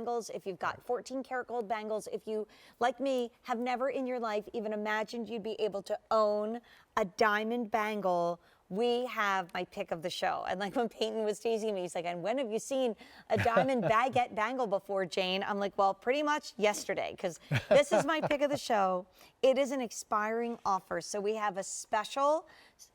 bangles, if you've got 14 karat gold bangles, if you, like me, have never in your life even imagined you'd be able to own a diamond bangle, we have my pick of the show. And like when Peyton was teasing me, he's like, and when have you seen a diamond baguette bangle before, Jane? I'm like, well, pretty much yesterday, because this is my pick of the show. It is an expiring offer. So we have a special,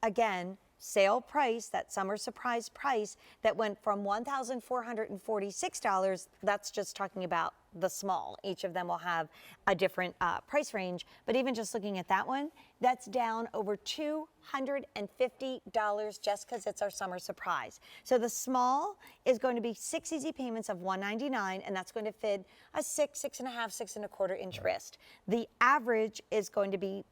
again, sale price, that summer surprise price that went from $1,446. That's just talking about the small. Each of them will have a different price range. But even just looking at that one, that's down over $250 just because it's our summer surprise. So the small is going to be 6 easy payments of $199, and that's going to fit a 6, 6.5, 6.25 inch wrist. The average is going to be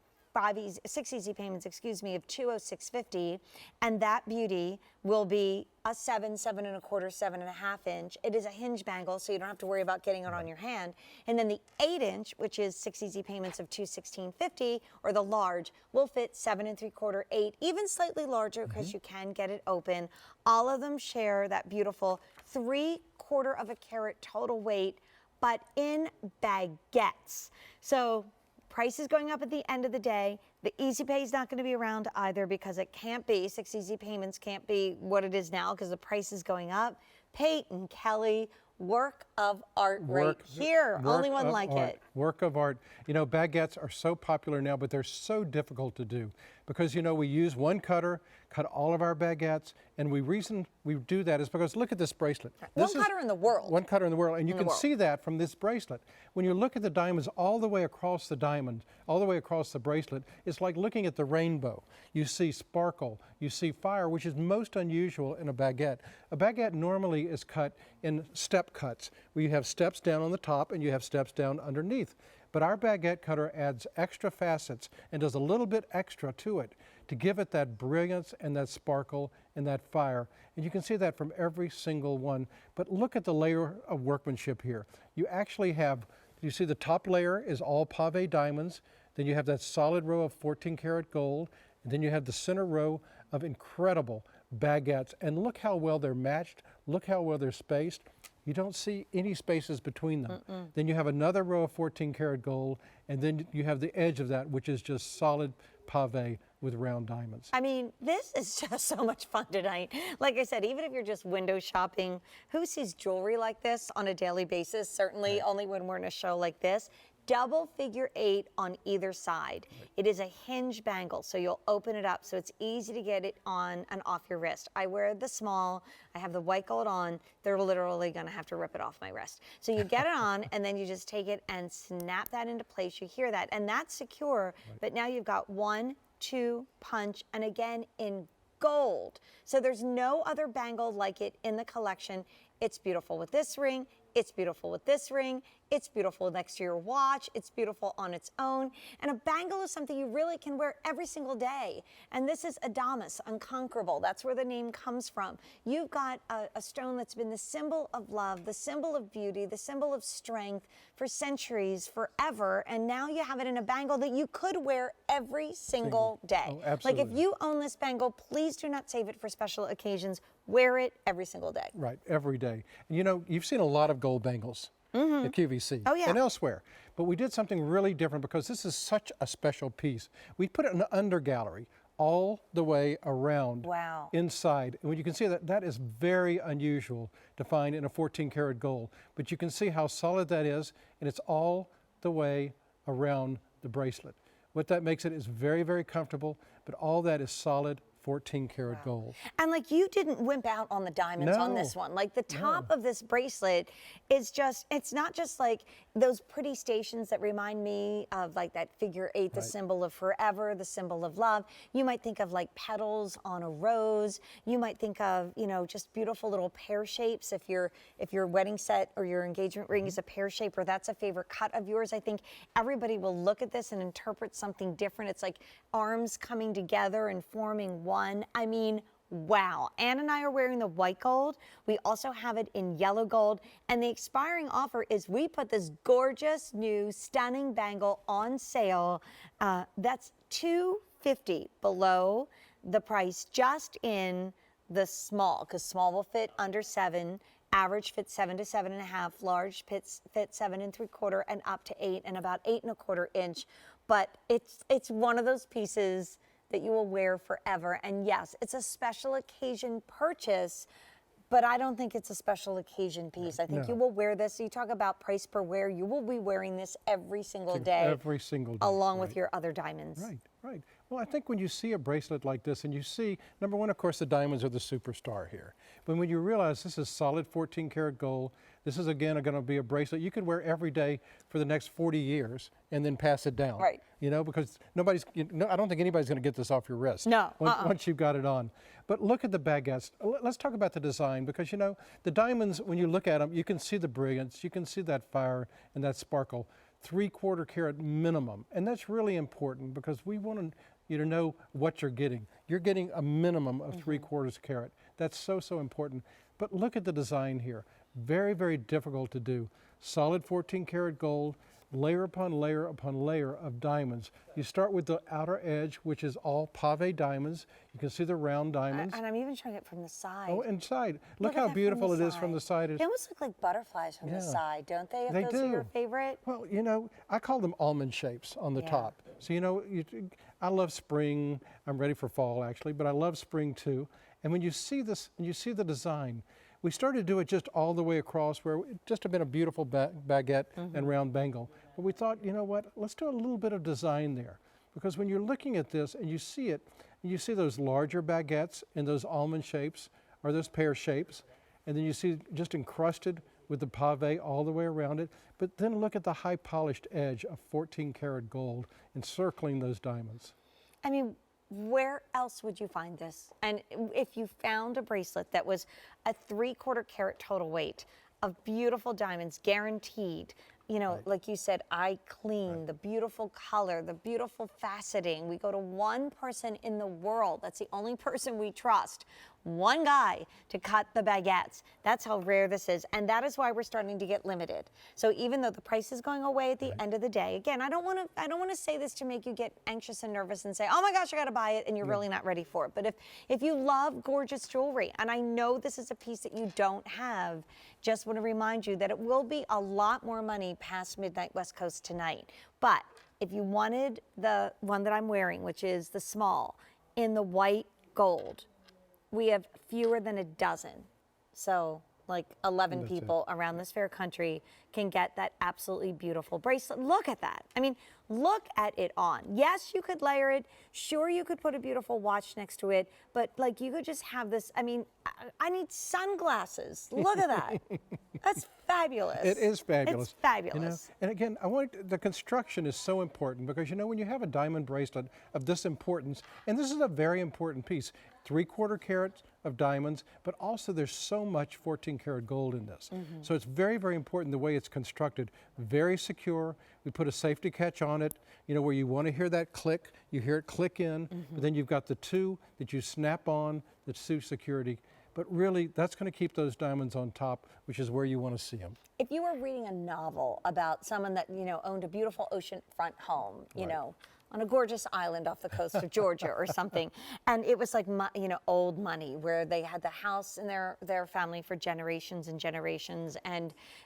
6 easy payments, excuse me, of $206.50, and that beauty will be a 7, 7.25, 7.5 inch. It is a hinge bangle, so you don't have to worry about getting it on your hand. And then the 8 inch, which is 6 easy payments of $216.50, or the large, will fit 7 3/4, 8, even slightly larger because you can get it open. All of them share that beautiful 3/4 of a carat total weight, but in baguettes. So price is going up at the end of the day. The easy pay is not going to be around either because it can't be, 6 easy payments can't be what it is now because the price is going up. Peyton Kelly, work of art right here. Only one like it. Work of art. You know, baguettes are so popular now, but they're so difficult to do because, you know, we use one cutter, cut all of our baguettes, and reason we do that is because look at this bracelet. One cutter in the world. One cutter in the world, and you can see that from this bracelet. When you look at the diamonds all the way across the diamond, all the way across the bracelet, it's like looking at the rainbow. You see sparkle, you see fire, which is most unusual in a baguette. A baguette normally is cut in step cuts, where you have steps down on the top and you have steps down underneath. But our baguette cutter adds extra facets and does a little bit extra to it to give it that brilliance and that sparkle and that fire. And you can see that from every single one. But look at the layer of workmanship here. You actually have, you see the top layer is all pave diamonds. Then you have that solid row of 14 karat gold. And then you have the center row of incredible baguettes. And look how well they're matched. Look how well they're spaced. You don't see any spaces between them. Then you have another row of 14 karat gold, and then you have the edge of that, which is just solid pave with round diamonds. I mean, this is just so much fun tonight. Like I said, even if you're just window shopping, who sees jewelry like this on a daily basis? Certainly only when we're in a show like this. Double figure 8 on either side. It is a hinge bangle, so you'll open it up so it's easy to get it on and off your wrist. I wear the small, I have the white gold on, they're literally gonna have to rip it off my wrist. So you get it on and then you just take it and snap that into place. You hear that, and that's secure, but now you've got 1, 2 punch, and again in gold. So there's no other bangle like it in the collection. It's beautiful with this ring, it's beautiful with this ring, it's beautiful next to your watch, it's beautiful on its own. And a bangle is something you really can wear every single day. And this is Adamas, unconquerable. That's where the name comes from. You've got a stone that's been the symbol of love, the symbol of beauty, the symbol of strength for centuries, forever. And now you have it in a bangle that you could wear every single day. Oh, absolutely. Like if you own this bangle, please do not save it for special occasions. Wear it every single day. Right, every day. And you know, you've seen a lot of gold bangles at QVC and elsewhere. But we did something really different because this is such a special piece. We put it in the under gallery all the way around inside. And when you can see that, that is very unusual to find in a 14 karat gold. But you can see how solid that is, and it's all the way around the bracelet. What that makes it is very, very comfortable, but all that is solid 14 karat gold. And like you didn't wimp out on the diamonds on this one. Like the top of this bracelet is just, it's not just like those pretty stations that remind me of like that figure 8, the symbol of forever, the symbol of love. You might think of like petals on a rose. You might think of, you know, just beautiful little pear shapes. If your wedding set or your engagement ring is a pear shape or that's a favorite cut of yours, I think everybody will look at this and interpret something different. It's like arms coming together and forming one. I mean, wow. Ann and I are wearing the white gold. We also have it in yellow gold. And the expiring offer is we put this gorgeous new stunning bangle on sale. That's $250 below the price just in the small, because small will fit under 7 Average fits 7 to 7.5. Large fits 7 3/4 and up to 8 and about 8 1/4 inch. But it's one of those pieces that you will wear forever. And yes, it's a special occasion purchase, but I don't think it's a special occasion piece. I think you will wear this. You talk about price per wear. You will be wearing this every single day. Every single day. Along with your other diamonds. Right, right. Well, I think when you see a bracelet like this and you see, number one, of course, the diamonds are the superstar here. But when you realize this is solid 14 karat gold, this is again going to be a bracelet you could wear every day for the next 40 years and then pass it down. Right. You know, because I don't think anybody's going to get this off your wrist. No. Once you've got it on. But look at the baguettes. Let's talk about the design because, you know, the diamonds, when you look at them, you can see the brilliance, you can see that fire and that sparkle. 3/4 carat minimum. And that's really important because we want you to know what you're getting. You're getting a minimum of 3/4 carat. That's so, so important. But look at the design here. Very, very difficult to do. Solid 14 karat gold, layer upon layer upon layer of diamonds. You start with the outer edge, which is all pave diamonds. You can see the round diamonds. And I'm even showing it from the side. Oh, inside. Look at how that beautiful from it the is from the side. They almost look like butterflies from the side, don't they? If They those do. are your favorite. Well, you know, I call them almond shapes on the top. So, you know, I love spring. I'm ready for fall, actually, but I love spring too. And when you see this, and you see the design, we started to do it just all the way across where it just had been a beautiful baguette and round bangle. But we thought, you know what, let's do a little bit of design there. Because when you're looking at this and you see it, and you see those larger baguettes in those almond shapes or those pear shapes, and then you see just encrusted with the pave all the way around it. But then look at the high polished edge of 14 karat gold encircling those diamonds. I mean, where else would you find this? And if you found a bracelet that was a 3/4 carat total weight of beautiful diamonds, guaranteed, you know, like you said, eye clean, the beautiful color, the beautiful faceting. We go to one person in the world, that's the only person we trust, one guy to cut the baguettes. That's how rare this is, and that is why we're starting to get limited. So even though the price is going away at the end of the day, again, I don't want to say this to make you get anxious and nervous and say, oh my gosh, I got to buy it, and you're really not ready for it. But if you love gorgeous jewelry, and I know this is a piece that you don't have, just want to remind you that it will be a lot more money past midnight West Coast tonight. But if you wanted the one that I'm wearing, which is the small, in the white gold, we have fewer than a dozen. So like 11 people around this fair country can get that absolutely beautiful bracelet. Look at that. I mean, look at it on. Yes, you could layer it. Sure, you could put a beautiful watch next to it, but like you could just have this. I mean, I need sunglasses. Look at that. That's fabulous. It is fabulous. It's fabulous. You know? And again, the construction is so important because, you know, when you have a diamond bracelet of this importance, and this is a very important piece, 3/4 carat of diamonds, but also there's so much 14 karat gold in this. So it's very, very important the way it's constructed. Very secure. We put a safety catch on it, you know, where you want to hear that click, you hear it click in, but then you've got the two that you snap on, that's through security. But really, that's going to keep those diamonds on top, which is where you want to see them. If you were reading a novel about someone that, you know, owned a beautiful oceanfront home, you know, on a gorgeous island off the coast of Georgia or something, and it was like, you know, old money where they had the house in their family for generations and generations,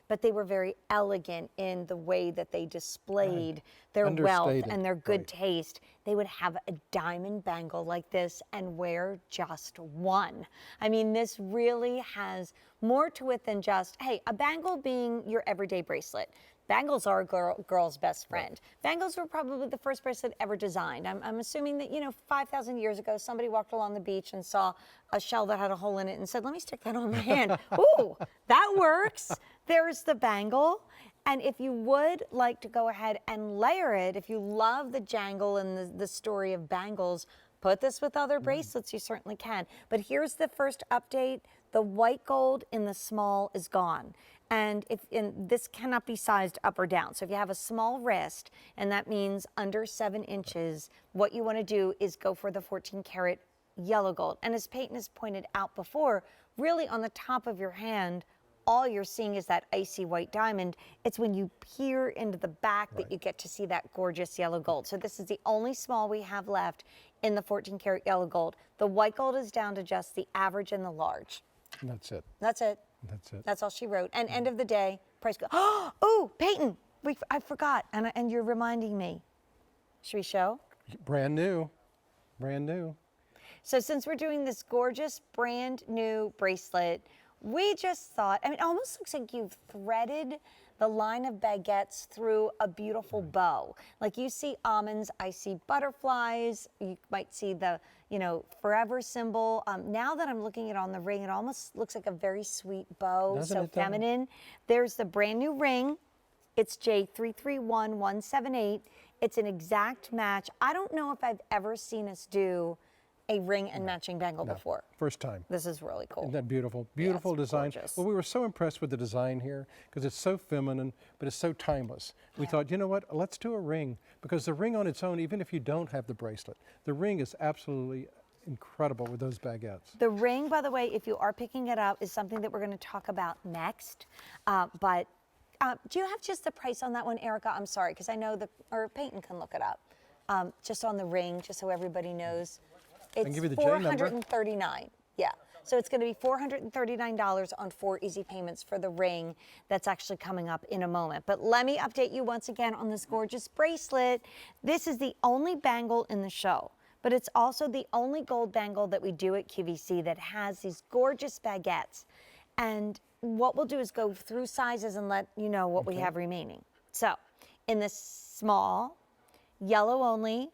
but they were very elegant in the way that they displayed their wealth and their good taste. They would have a diamond bangle like this and wear just one. I mean, this really has more to it than just, hey, a bangle being your everyday bracelet. Bangles are a girl's best friend. Bangles were probably the first bracelet ever designed. I'm assuming that, you know, 5,000 years ago, somebody walked along the beach and saw a shell that had a hole in it and said, let me stick that on my hand. Ooh, that works. There's the bangle. And if you would like to go ahead and layer it, if you love the jangle and the story of bangles, put this with other bracelets, you certainly can. But here's the first update. The white gold in the small is gone. And this cannot be sized up or down. So if you have a small wrist, and that means under 7 inches, what you want to do is go for the 14 karat yellow gold. And as Peyton has pointed out before, really on the top of your hand, all you're seeing is that icy white diamond. It's when you peer into the back that you get to see that gorgeous yellow gold. So this is the only small we have left in the 14 karat yellow gold. The white gold is down to just the average and the large. And that's it. That's it. That's it. That's all she wrote. And end of the day, price go. Oh, Peyton, I forgot, and you're reminding me. Should we show? Brand new. Brand new. So since we're doing this gorgeous brand new bracelet, we just thought, I mean, it almost looks like you've threaded the line of baguettes through a beautiful bow. Like you see almonds, I see butterflies, you might see the, forever symbol. Now that I'm looking at it on the ring, it almost looks like a very sweet bow, Doesn't so it, though? feminine. There's the brand new ring. It's J331178. It's an exact match. I don't know if I've ever seen us do a ring and matching bangle before. First time. This is really cool. Isn't that beautiful? Beautiful it's design. gorgeous. Well, we were so impressed with the design here because it's so feminine, but it's so timeless. We thought, you know what, let's do a ring, because the ring on its own, even if you don't have the bracelet, the ring is absolutely incredible with those baguettes. The ring, by the way, if you are picking it up, is something that we're going to talk about next. But do you have just the price on that one, Erica? I'm sorry, because I know or Peyton can look it up. Just on the ring, just so everybody knows. It's give you the J number. $439. Yeah. So it's going to be $439 on 4 easy payments for the ring that's actually coming up in a moment. But let me update you once again on this gorgeous bracelet. This is the only bangle in the show, but it's also the only gold bangle that we do at QVC that has these gorgeous baguettes. And what we'll do is go through sizes and let you know what we have remaining. So in the small, yellow only,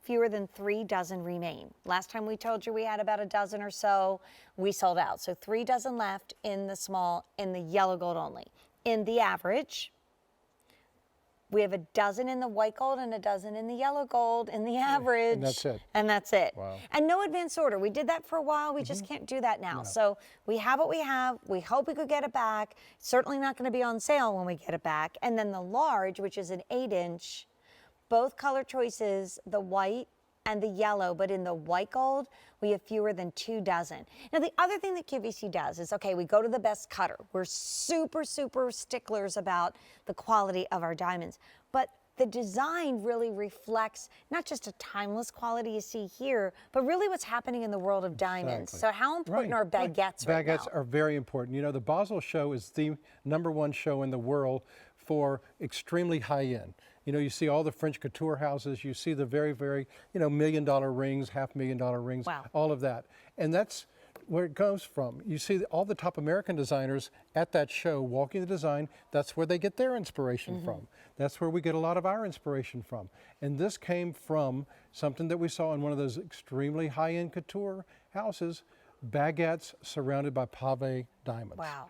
fewer than 3 dozen remain. Last time we told you we had about a dozen or so, we sold out. So 3 dozen left in the small, in the yellow gold only. In the average, we have a dozen in the white gold and a dozen in the yellow gold in the average. And that's it. And that's it. Wow. And no advance order. We did that for a while. We just can't do that now. No. So we have what we have. We hope we could get it back. Certainly not going to be on sale when we get it back. And then the large, which is an 8-inch, both color choices, the white and the yellow, but in the white gold, we have fewer than 2 dozen. Now, the other thing that QVC does is, okay, we go to the best cutter. We're super, super sticklers about the quality of our diamonds, but the design really reflects not just a timeless quality you see here, but really what's happening in the world of diamonds. Exactly. So how important are baguettes right now? Baguettes are very important. You know, the Basel show is the #1 show in the world for extremely high-end. You know, you see all the French couture houses, you see the very, very, $1 million rings, $500,000 rings, Wow. all of that. And that's where it goes from. You see all the top American designers at that show walking the design. That's where they get their inspiration from. That's where we get a lot of our inspiration from. And this came from something that we saw in one of those extremely high-end couture houses, baguettes surrounded by pave diamonds. Wow.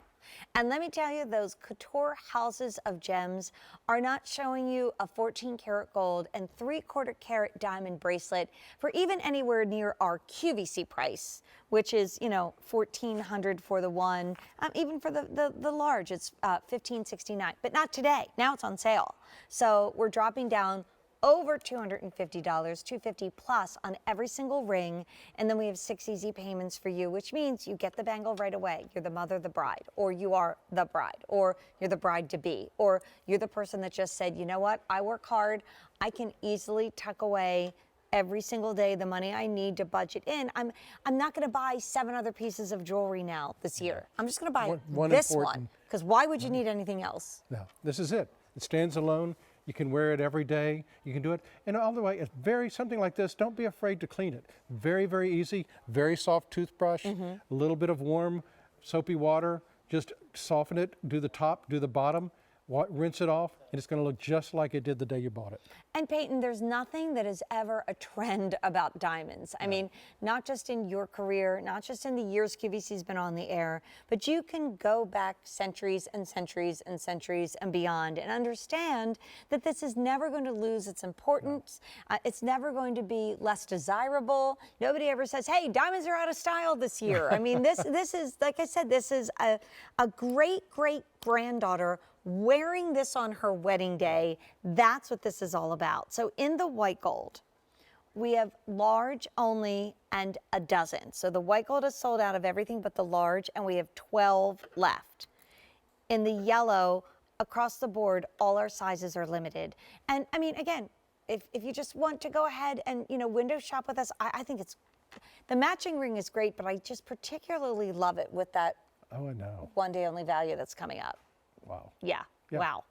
And let me tell you, those couture houses of gems are not showing you a 14 karat gold and 3/4 carat diamond bracelet for even anywhere near our QVC price, which is, $1,400 for the one. Even for the large, it's $1,569, but not today. Now it's on sale. So we're dropping down over $250, $250 plus on every single ring. And then we have 6 easy payments for you, which means you get the bangle right away. You're the mother of the bride, or you are the bride, or you're the bride to be, or you're the person that just said, you know what, I work hard. I can easily tuck away every single day the money I need to budget in. I'm not going to buy 7 other pieces of jewelry now this year. I'm just going to buy this one, because why would you need anything else? No, this is it. It stands alone. You can wear it every day. You can do it. And all the way, it's something like this, don't be afraid to clean it. Very, very easy, very soft toothbrush, a little bit of warm soapy water, just soften it, do the top, do the bottom, rinse it off, and it's going to look just like it did the day you bought it. And Peyton, there's nothing that is ever a trend about diamonds. I mean, not just in your career, not just in the years QVC's been on the air, but you can go back centuries and centuries and centuries and beyond and understand that this is never going to lose its importance. It's never going to be less desirable. Nobody ever says, hey, diamonds are out of style this year. I mean, this is, like I said, this is a great, great granddaughter wearing this on her wedding day. That's what this is all about. So in the white gold, we have large only and a dozen. So the white gold is sold out of everything but the large, and we have 12 left. In the yellow, across the board, all our sizes are limited. And I mean, again, if you just want to go ahead and, window shop with us, I think the matching ring is great, but I just particularly love it with that Oh, I know. one day only value that's coming up. Wow. Yeah. Yeah. Wow.